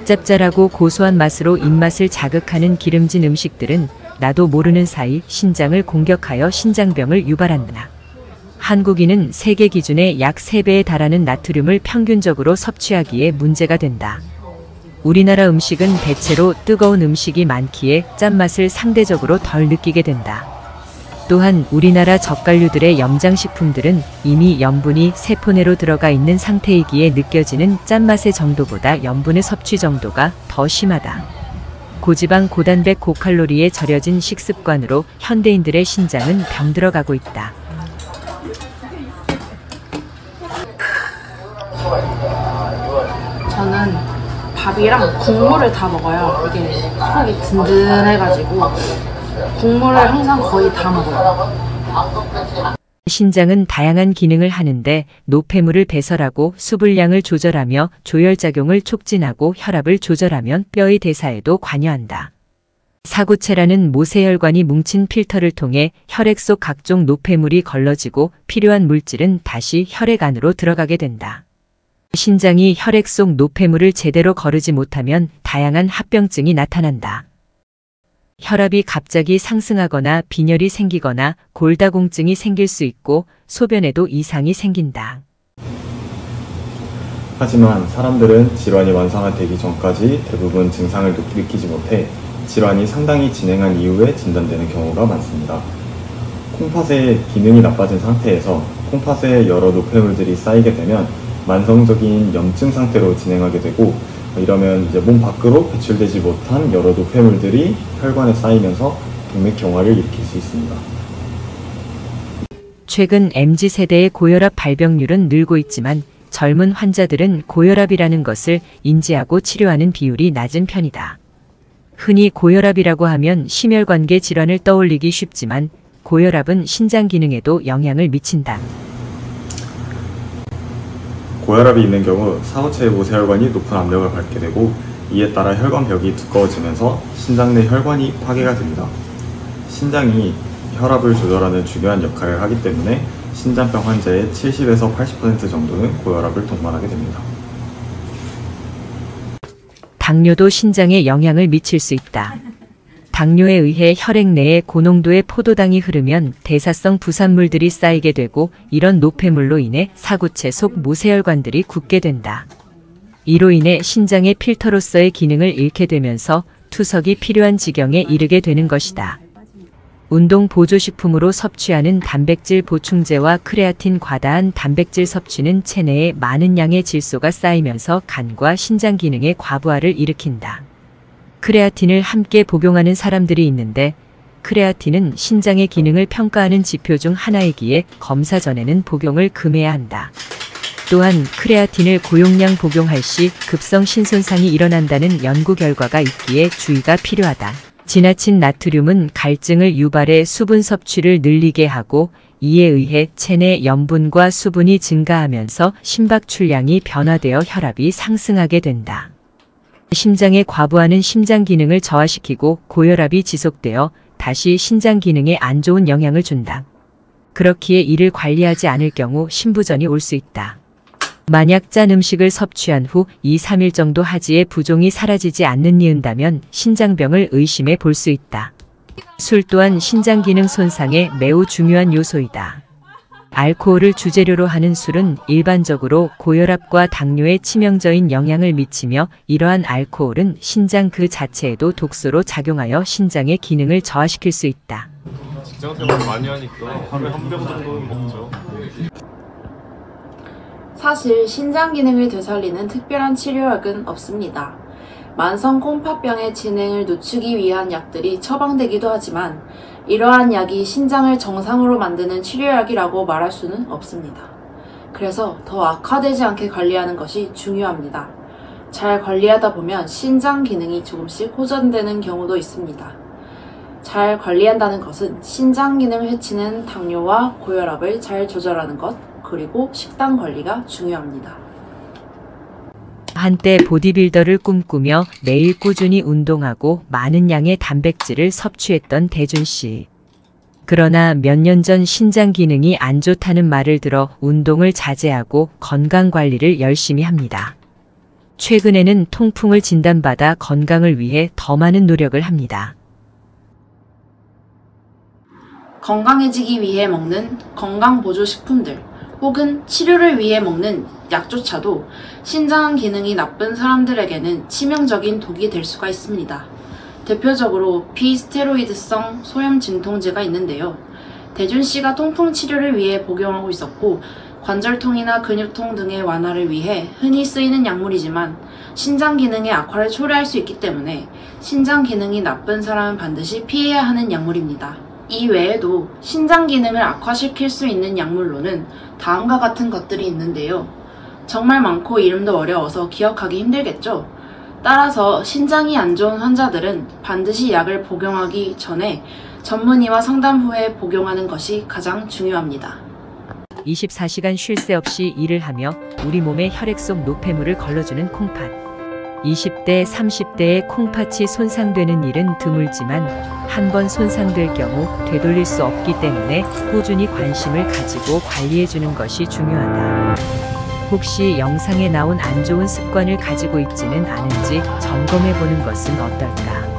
짭짤하고 고소한 맛으로 입맛을 자극하는 기름진 음식들은 나도 모르는 사이 신장을 공격하여 신장병을 유발한다. 한국인은 세계 기준의 약 3배에 달하는 나트륨을 평균적으로 섭취하기에 문제가 된다. 우리나라 음식은 대체로 뜨거운 음식이 많기에 짠맛을 상대적으로 덜 느끼게 된다. 또한 우리나라 젓갈류들의 염장식품들은 이미 염분이 세포내로 들어가 있는 상태이기에 느껴지는 짠맛의 정도보다 염분의 섭취 정도가 더 심하다. 고지방, 고단백, 고칼로리에 절여진 식습관으로 현대인들의 신장은 병들어가고 있다. 저는 밥이랑 국물을 다 먹어요. 이게 속이 든든해가지고 국물을 항상 거의 다 먹어요. 신장은 다양한 기능을 하는데 노폐물을 배설하고 수분량을 조절하며 조혈작용을 촉진하고 혈압을 조절하면 뼈의 대사에도 관여한다. 사구체라는 모세혈관이 뭉친 필터를 통해 혈액 속 각종 노폐물이 걸러지고 필요한 물질은 다시 혈액 안으로 들어가게 된다. 신장이 혈액 속 노폐물을 제대로 거르지 못하면 다양한 합병증이 나타난다. 혈압이 갑자기 상승하거나 빈혈이 생기거나 골다공증이 생길 수 있고 소변에도 이상이 생긴다. 하지만 사람들은 질환이 완성화되기 전까지 대부분 증상을 느끼지 못해 질환이 상당히 진행한 이후에 진단되는 경우가 많습니다. 콩팥의 기능이 나빠진 상태에서 콩팥에 여러 노폐물들이 쌓이게 되면 만성적인 염증 상태로 진행하게 되고, 이러면 이제 몸 밖으로 배출되지 못한 여러 노폐물들이 혈관에 쌓이면서 동맥경화를 일으킬 수 있습니다. 최근 MZ세대의 고혈압 발병률은 늘고 있지만 젊은 환자들은 고혈압이라는 것을 인지하고 치료하는 비율이 낮은 편이다. 흔히 고혈압이라고 하면 심혈관계 질환을 떠올리기 쉽지만 고혈압은 신장 기능에도 영향을 미친다. 고혈압이 있는 경우 사구체의 모세혈관이 높은 압력을 받게 되고 이에 따라 혈관벽이 두꺼워지면서 신장 내 혈관이 파괴가 됩니다. 신장이 혈압을 조절하는 중요한 역할을 하기 때문에 신장병 환자의 70에서 80% 정도는 고혈압을 동반하게 됩니다. 당뇨도 신장에 영향을 미칠 수 있다. 당뇨에 의해 혈액 내에 고농도의 포도당이 흐르면 대사성 부산물들이 쌓이게 되고 이런 노폐물로 인해 사구체 속 모세혈관들이 굳게 된다. 이로 인해 신장의 필터로서의 기능을 잃게 되면서 투석이 필요한 지경에 이르게 되는 것이다. 운동 보조식품으로 섭취하는 단백질 보충제와 크레아틴 과다한 단백질 섭취는 체내에 많은 양의 질소가 쌓이면서 간과 신장 기능의 과부하를 일으킨다. 크레아틴을 함께 복용하는 사람들이 있는데 크레아틴은 신장의 기능을 평가하는 지표 중 하나이기에 검사 전에는 복용을 금해야 한다. 또한 크레아틴을 고용량 복용할 시 급성 신손상이 일어난다는 연구 결과가 있기에 주의가 필요하다. 지나친 나트륨은 갈증을 유발해 수분 섭취를 늘리게 하고 이에 의해 체내 염분과 수분이 증가하면서 심박 출량이 변화되어 혈압이 상승하게 된다. 심장에 과부하는 심장 기능을 저하시키고 고혈압이 지속되어 다시 신장 기능에 안 좋은 영향을 준다. 그렇기에 이를 관리하지 않을 경우 신부전이 올 수 있다. 만약 짠 음식을 섭취한 후 2-3일 정도 하지에 부종이 사라지지 않는 니은다면 신장병을 의심해 볼 수 있다. 술 또한 신장 기능 손상에 매우 중요한 요소이다. 알코올을 주재료로 하는 술은 일반적으로 고혈압과 당뇨에 치명적인 영향을 미치며 이러한 알코올은 신장 그 자체에도 독소로 작용하여 신장의 기능을 저하시킬 수 있다. 직장생활 많이 하니까 하루에 한 병 정도는 먹죠. 사실 신장 기능을 되살리는 특별한 치료약은 없습니다. 만성 콩팥병의 진행을 늦추기 위한 약들이 처방되기도 하지만 이러한 약이 신장을 정상으로 만드는 치료약이라고 말할 수는 없습니다. 그래서 더 악화되지 않게 관리하는 것이 중요합니다. 잘 관리하다 보면 신장 기능이 조금씩 호전되는 경우도 있습니다. 잘 관리한다는 것은 신장 기능을 해치는 당뇨와 고혈압을 잘 조절하는 것, 그리고 식단 관리가 중요합니다. 한때 보디빌더를 꿈꾸며 매일 꾸준히 운동하고 많은 양의 단백질을 섭취했던 대준씨. 그러나 몇 년 전 신장 기능이 안 좋다는 말을 들어 운동을 자제하고 건강관리를 열심히 합니다. 최근에는 통풍을 진단받아 건강을 위해 더 많은 노력을 합니다. 건강해지기 위해 먹는 건강보조식품들 혹은 치료를 위해 먹는 약조차도 신장 기능이 나쁜 사람들에게는 치명적인 독이 될 수가 있습니다. 대표적으로 비스테로이드성 소염 진통제가 있는데요. 대준 씨가 통풍 치료를 위해 복용하고 있었고 관절통이나 근육통 등의 완화를 위해 흔히 쓰이는 약물이지만 신장 기능의 악화를 초래할 수 있기 때문에 신장 기능이 나쁜 사람은 반드시 피해야 하는 약물입니다. 이 외에도 신장 기능을 악화시킬 수 있는 약물로는 다음과 같은 것들이 있는데요. 정말 많고 이름도 어려워서 기억하기 힘들겠죠? 따라서 신장이 안 좋은 환자들은 반드시 약을 복용하기 전에 전문의와 상담 후에 복용하는 것이 가장 중요합니다. 24시간 쉴 새 없이 일을 하며 우리 몸에 혈액 속 노폐물을 걸러주는 콩팥. 20대, 30대의 콩팥이 손상되는 일은 드물지만 한 번 손상될 경우 되돌릴 수 없기 때문에 꾸준히 관심을 가지고 관리해주는 것이 중요하다. 혹시 영상에 나온 안 좋은 습관을 가지고 있지는 않은지 점검해보는 것은 어떨까?